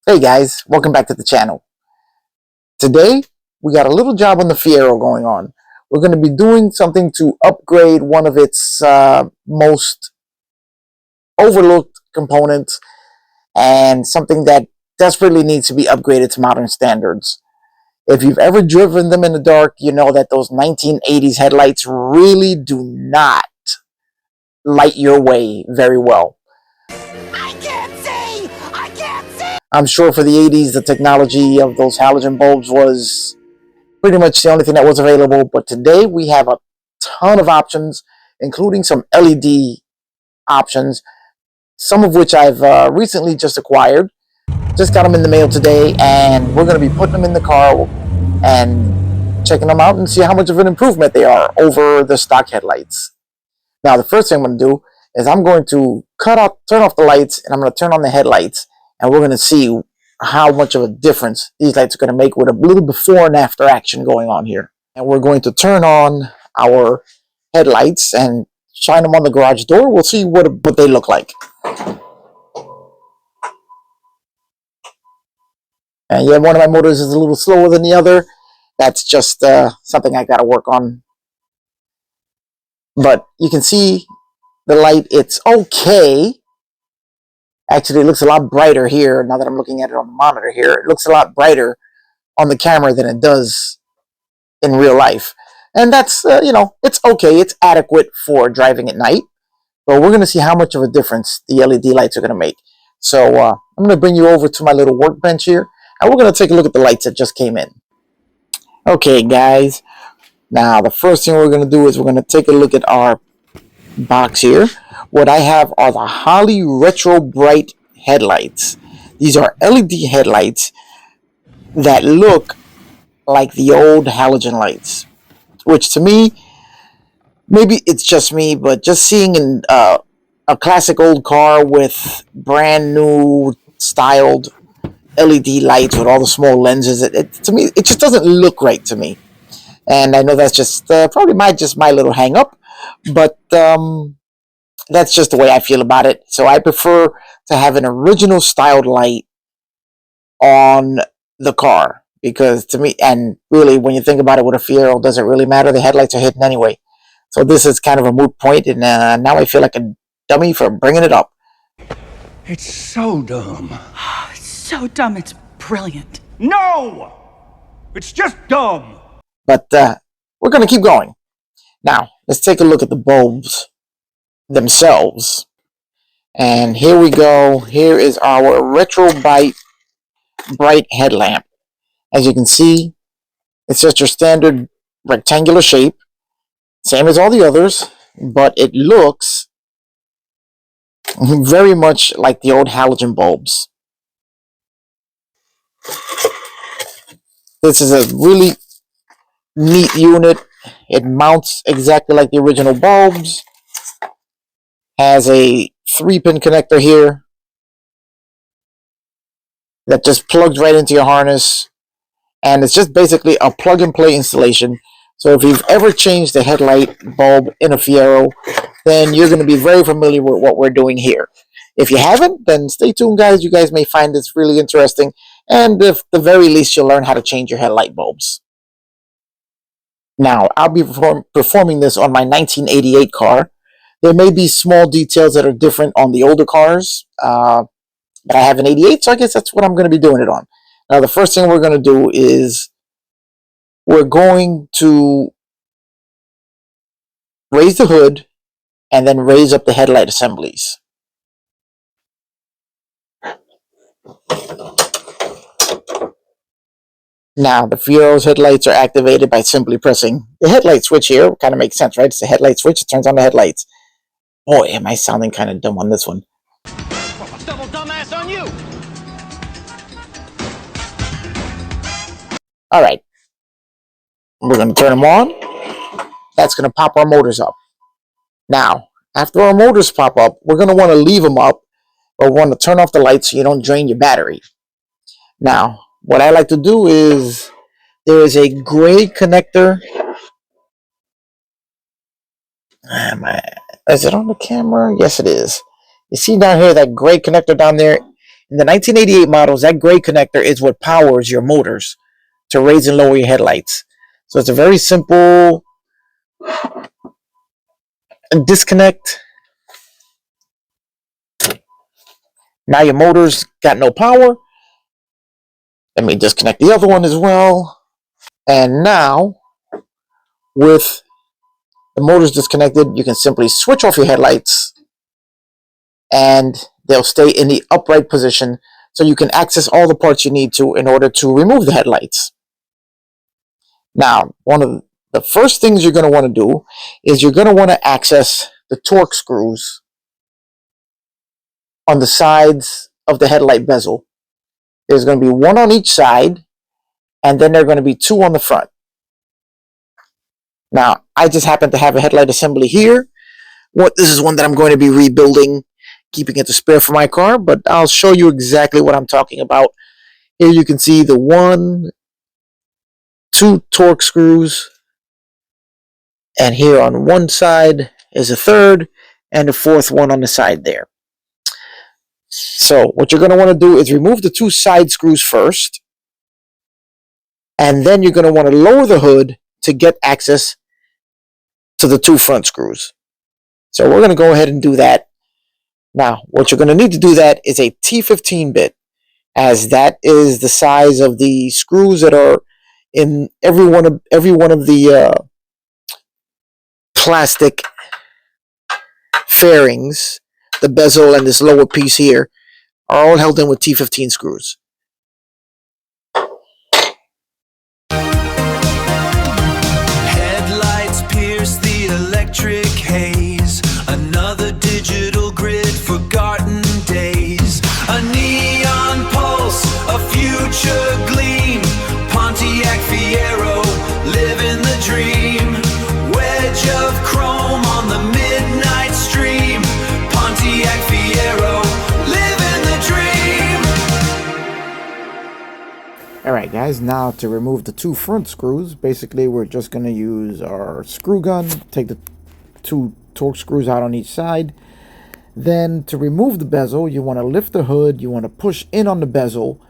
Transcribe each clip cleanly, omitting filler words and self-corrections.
Hey guys, welcome back to the channel. Today, we got a little job on the Fiero going on. We're going to be doing something to upgrade one of its most overlooked components and something that desperately needs to be upgraded to modern standards. If you've ever driven them in the dark, you know that those 1980s headlights really do not light your way very well. I can't see! I can't see! I'm sure for the 80s, the technology of those halogen bulbs was pretty much the only thing that was available. But today we have a ton of options, including some LED options, some of which I've recently just acquired. Just got them in the mail today, and we're going to be putting them in the car and checking them out and see how much of an improvement they are over the stock headlights. Now, the first thing I'm going to do is I'm going to turn off the lights, and I'm going to turn on the headlights, and we're going to see how much of a difference these lights are going to make with a little before and after action going on here. And we're going to turn on our headlights and shine them on the garage door. We'll see what they look like. And yeah, one of my motors is a little slower than the other. That's just something I got to work on. But you can see the light, it's okay. Actually, it looks a lot brighter here now that I'm looking at it on the monitor here. It looks a lot brighter on the camera than it does in real life. And that's, it's okay. It's adequate for driving at night. But we're going to see how much of a difference the LED lights are going to make. So I'm going to bring you over to my little workbench here, and we're going to take a look at the lights that just came in. Okay, guys. Now, the first thing we're going to do is we're going to take a look at our box here. What I have are the Holley retrobright headlights. These are LED headlights that look like the old halogen lights, which to me, maybe it's just me, but just seeing a classic old car with brand new styled LED lights with all the small lenses, to me, it just doesn't look right to me. And I know that's just probably my little hang up, but that's just the way I feel about it. So I prefer to have an original styled light on the car, because to me, and really when you think about it with a Fiero, does it really matter? The headlights are hidden anyway. So this is kind of a moot point, and now I feel like a dummy for bringing it up. It's so dumb. It's so dumb, it's brilliant. No! It's just dumb. But we're going to keep going. Now, let's take a look at the bulbs themselves. And here we go. Here is our retrobright headlamp. As you can see, it's just your standard rectangular shape, same as all the others, but it looks very much like the old halogen bulbs. This is a really neat unit. It mounts exactly like the original bulbs. Has a 3-pin connector here that just plugs right into your harness, and it's just basically a plug-and-play installation. So if you've ever changed the headlight bulb in a Fiero, then you're going to be very familiar with what we're doing here. If you haven't, then stay tuned, guys. You guys may find this really interesting, and at the very least, you'll learn how to change your headlight bulbs. Now, I'll be performing this on my 1988 car. There may be small details that are different on the older cars, but I have an 88, so I guess that's what I'm going to be doing it on. Now, the first thing we're going to do is we're going to raise the hood and then raise up the headlight assemblies. Now, the Fiero's headlights are activated by simply pressing the headlight switch here. Kind of makes sense, right? It's the headlight switch. It turns on the headlights. Boy, am I sounding kind of dumb on this one. Double dumbass on you. All right. We're going to turn them on. That's going to pop our motors up. Now, after our motors pop up, we're going to want to leave them up, or want to turn off the lights so you don't drain your battery. Now, what I like to do is there is a gray connector. Is it on the camera? Yes, it is. You see down here that gray connector down there? In the 1988 models, that gray connector is what powers your motors to raise and lower your headlights. So it's a very simple disconnect. Now your motor's got no power. Let me disconnect the other one as well. And now, with the motor's disconnected, you can simply switch off your headlights and they'll stay in the upright position so you can access all the parts you need to in order to remove the headlights. Now, one of the first things you're going to want to do is you're going to want to access the torque screws on the sides of the headlight bezel. There's going to be one on each side, and then there are going to be two on the front. Now, I just happen to have a headlight assembly here. This is one that I'm going to be rebuilding, keeping it to spare for my car, but I'll show you exactly what I'm talking about. Here you can see the two torque screws, and here on one side is a third, and a fourth one on the side there. So what you're going to want to do is remove the two side screws first, and then you're going to want to lower the hood to get access to the two front screws. So we're going to go ahead and do that. Now, what you're going to need to do that is a T15 bit, as that is the size of the screws that are in every one of the plastic fairings. The bezel and this lower piece here are all held in with T15 screws. Headlights pierce the electric haze. Another digital grid, forgotten days. A neon pulse, a future gleam. Pontiac Fiero, living the dream. Wedge of chrome on the midnight stream. Pontiac Fiero, living the dream. Alright guys, now to remove the two front screws, basically we're just going to use our screw gun, take the two torque screws out on each side. Then to remove the bezel, you want to lift the hood, you want to push in on the bezel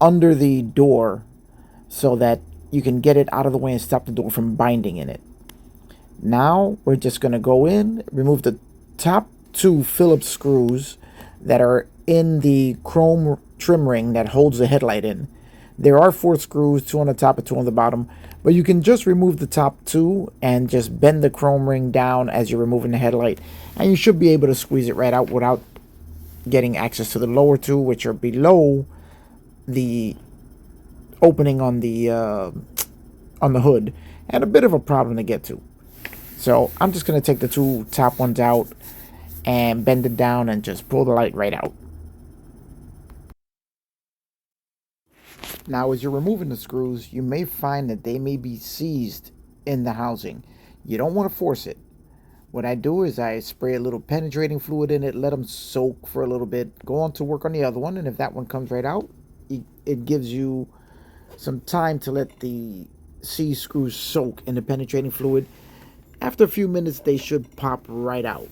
under the door so that you can get it out of the way and stop the door from binding in it. Now we're just going to go in, remove the top two Phillips screws that are in the chrome trim ring that holds the headlight in. There are 4 screws, 2 on the top and 2 on the bottom, but you can just remove the top 2 and just bend the chrome ring down as you're removing the headlight, and you should be able to squeeze it right out without getting access to the lower 2, which are below the opening on the hood, and a bit of a problem to get to. So I'm just going to take the 2 top ones out and bend it down and just pull the light right out. Now, as you're removing the screws, you may find that they may be seized in the housing. You don't want to force it. What I do is I spray a little penetrating fluid in it, let them soak for a little bit, go on to work on the other one, and if that one comes right out, it gives you some time to let the seized screws soak in the penetrating fluid. After a few minutes, they should pop right out.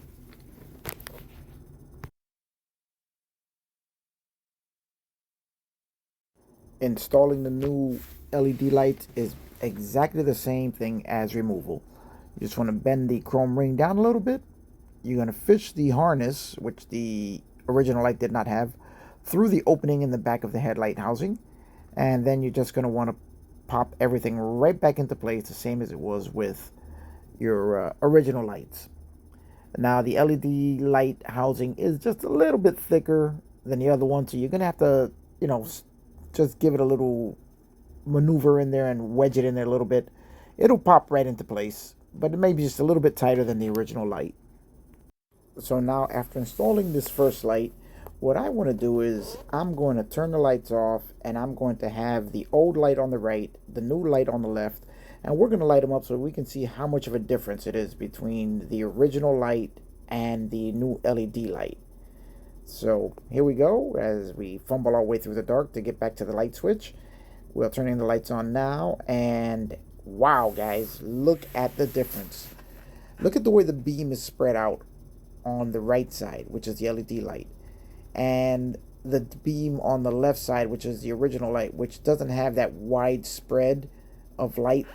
Installing the new LED lights is exactly the same thing as removal. You just want to bend the chrome ring down a little bit. You're going to fish the harness, which the original light did not have, through the opening in the back of the headlight housing, and then you're just going to want to pop everything right back into place, the same as it was with your original lights. Now the LED light housing is just a little bit thicker than the other one, so you're going to have to, just give it a little maneuver in there and wedge it in there a little bit. It'll pop right into place, but it may be just a little bit tighter than the original light. So now, after installing this first light, what I want to do is I'm going to turn the lights off, and I'm going to have the old light on the right, the new light on the left, and we're going to light them up so we can see how much of a difference it is between the original light and the new LED light. So here we go, as we fumble our way through the dark to get back to the light switch. We're turning the lights on now, and wow guys, look at the difference. Look at the way the beam is spread out on the right side, which is the LED light, and the beam on the left side, which is the original light, which doesn't have that wide spread of light.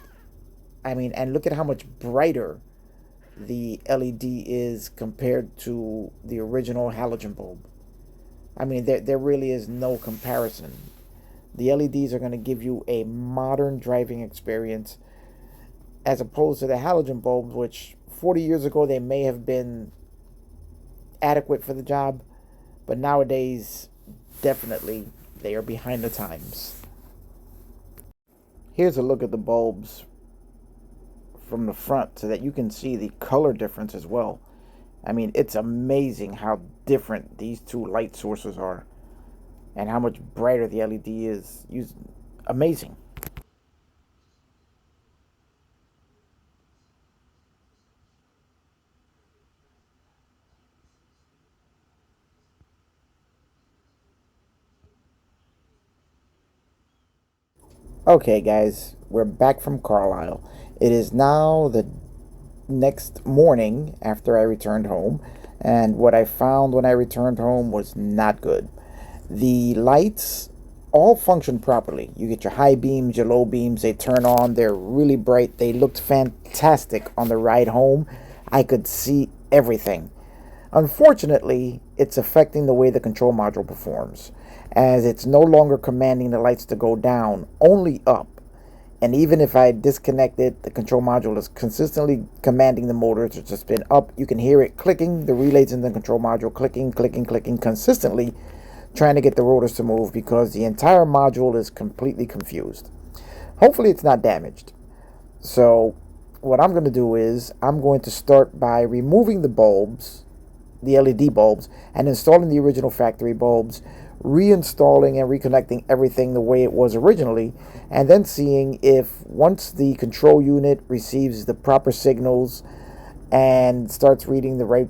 I mean, and look at how much brighter the LED is compared to the original halogen bulb. I mean, there really is no comparison. The LEDs are going to give you a modern driving experience as opposed to the halogen bulbs, which 40 years ago they may have been adequate for the job, but nowadays definitely they are behind the times. Here's a look at the bulbs from the front so that you can see the color difference as well. I mean, it's amazing how different these two light sources are and how much brighter the LED is. Amazing. Okay, guys, we're back from Carlisle. It is now the next morning after I returned home, and what I found when I returned home was not good. The lights all function properly. You get your high beams, your low beams, they turn on, they're really bright. They looked fantastic on the ride home. I could see everything. Unfortunately, it's affecting the way the control module performs, as it's no longer commanding the lights to go down, only up. And even if I disconnect it, the control module is consistently commanding the motor to spin up. You can hear it clicking, the relays in the control module clicking, clicking, clicking consistently, trying to get the rotors to move because the entire module is completely confused. Hopefully it's not damaged. So what I'm going to do is I'm going to start by removing the bulbs, the LED bulbs, and installing the original factory bulbs, reinstalling and reconnecting everything the way it was originally, and then seeing if once the control unit receives the proper signals and starts reading the right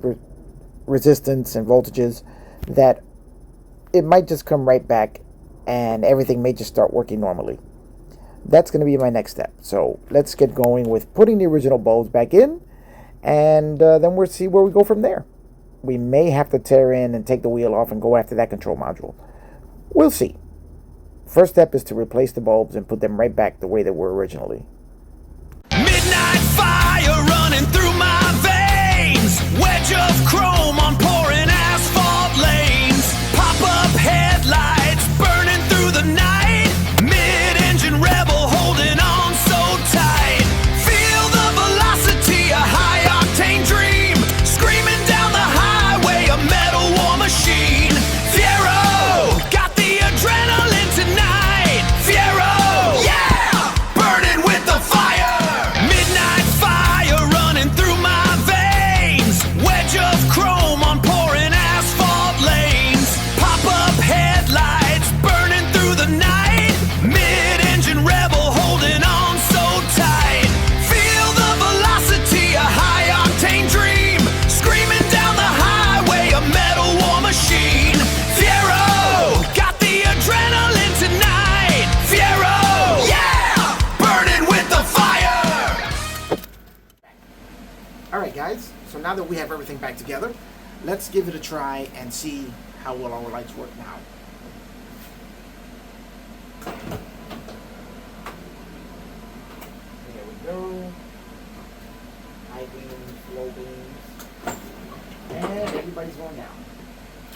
resistance and voltages, that it might just come right back and everything may just start working normally. That's going to be my next step. So let's get going with putting the original bulbs back in, and then we'll see where we go from there. We may have to tear in and take the wheel off and go after that control module. We'll see. First step is to replace the bulbs and put them right back the way they were originally. Midnight fire running through my veins. Wedge of chrome on pouring asphalt lanes. Pop-up headlights burning through the night. Mid-engine rebel holding on so tight. Feel the velocity, a high-octane dream. Screaming down the highway, a metal war machine. Fiero, got the adrenaline tonight. Fiero, yeah, burning with the fire. Midnight fire running through my veins. Wedge of chrome on pouring asphalt lanes. Pop-up headlights burning through the night. Mid-engine rebel holding on so tight. Feel the velocity, a high-octane dream. Screaming down the highway, a metal war machine. Fiero, got the adrenaline tonight. Fiero, yeah, burning with the fire. Alright guys, so now that we have everything back together, let's give it a try and see how well our lights work now. There we go. High beams, low beams, and everybody's going down.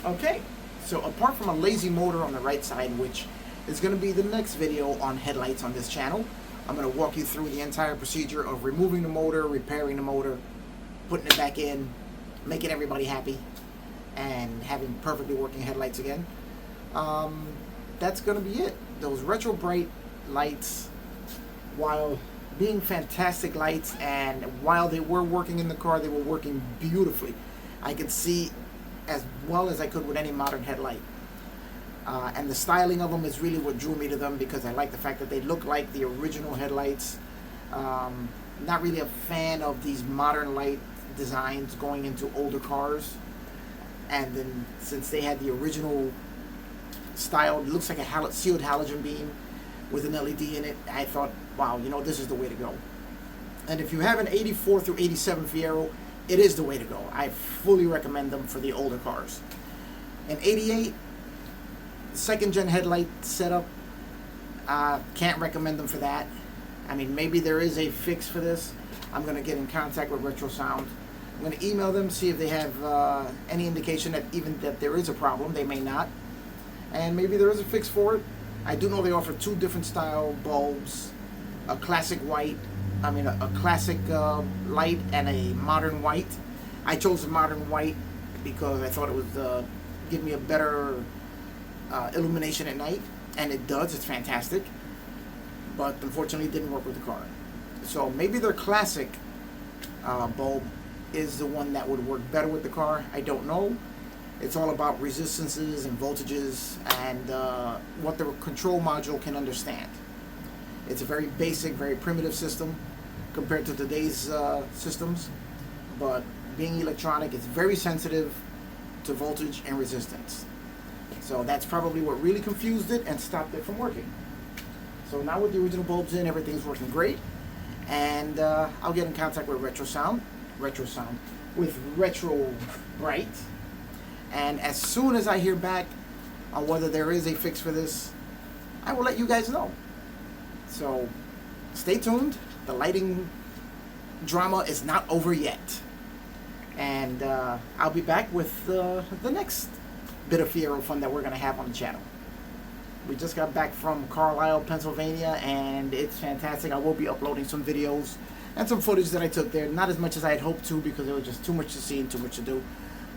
Okay, so apart from a lazy motor on the right side, which is going to be the next video on headlights on this channel, I'm going to walk you through the entire procedure of removing the motor, repairing the motor, putting it back in, making everybody happy, and having perfectly working headlights again. That's going to be it. Those retrobright lights, while being fantastic lights, and while they were working in the car, they were working beautifully. I could see as well as I could with any modern headlight. And the styling of them is really what drew me to them, because I like the fact that they look like the original headlights. Not really a fan of these modern light designs going into older cars. And then since they had the original style, it looks like a sealed halogen beam with an LED in it, I thought, wow, you know, this is the way to go. And if you have an 84 through 87 Fiero, it is the way to go. I fully recommend them for the older cars. An 88, second gen headlight setup, can't recommend them for that. I mean, maybe there is a fix for this. I'm going to get in contact with Retro Sound. I'm going to email them, see if they have any indication that even that there is a problem. They may not. And maybe there is a fix for it. I do know they offer two different style bulbs. A classic white, a classic light and a modern white. I chose the modern white because I thought it would give me a better illumination at night. And it does, it's fantastic. But unfortunately it didn't work with the car. So maybe their classic bulb is the one that would work better with the car. I don't know. It's all about resistances and voltages and what the control module can understand. It's a very basic, very primitive system compared to today's systems. But being electronic, it's very sensitive to voltage and resistance. So that's probably what really confused it and stopped it from working. So now with the original bulbs in, everything's working great. And I'll get in contact with Retro Sound, with retrobright. And as soon as I hear back on whether there is a fix for this, I will let you guys know. So stay tuned. The lighting drama is not over yet. And I'll be back with the next bit of fiero fun that we're going to have on the channel. We just got back from Carlisle, Pennsylvania, and it's fantastic. I will be uploading some videos and some footage that I took there. Not as much as I had hoped to because there was just too much to see and too much to do.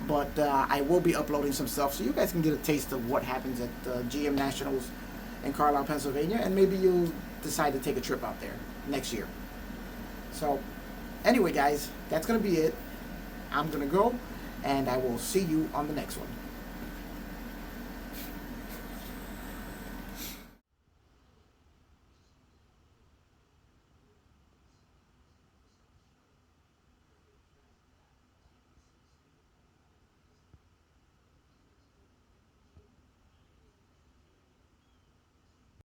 But I will be uploading some stuff so you guys can get a taste of what happens at GM Nationals in Carlisle, Pennsylvania, and maybe you'll decide to take a trip out there next year. So anyway, guys, that's going to be it. I'm going to go, and I will see you on the next one.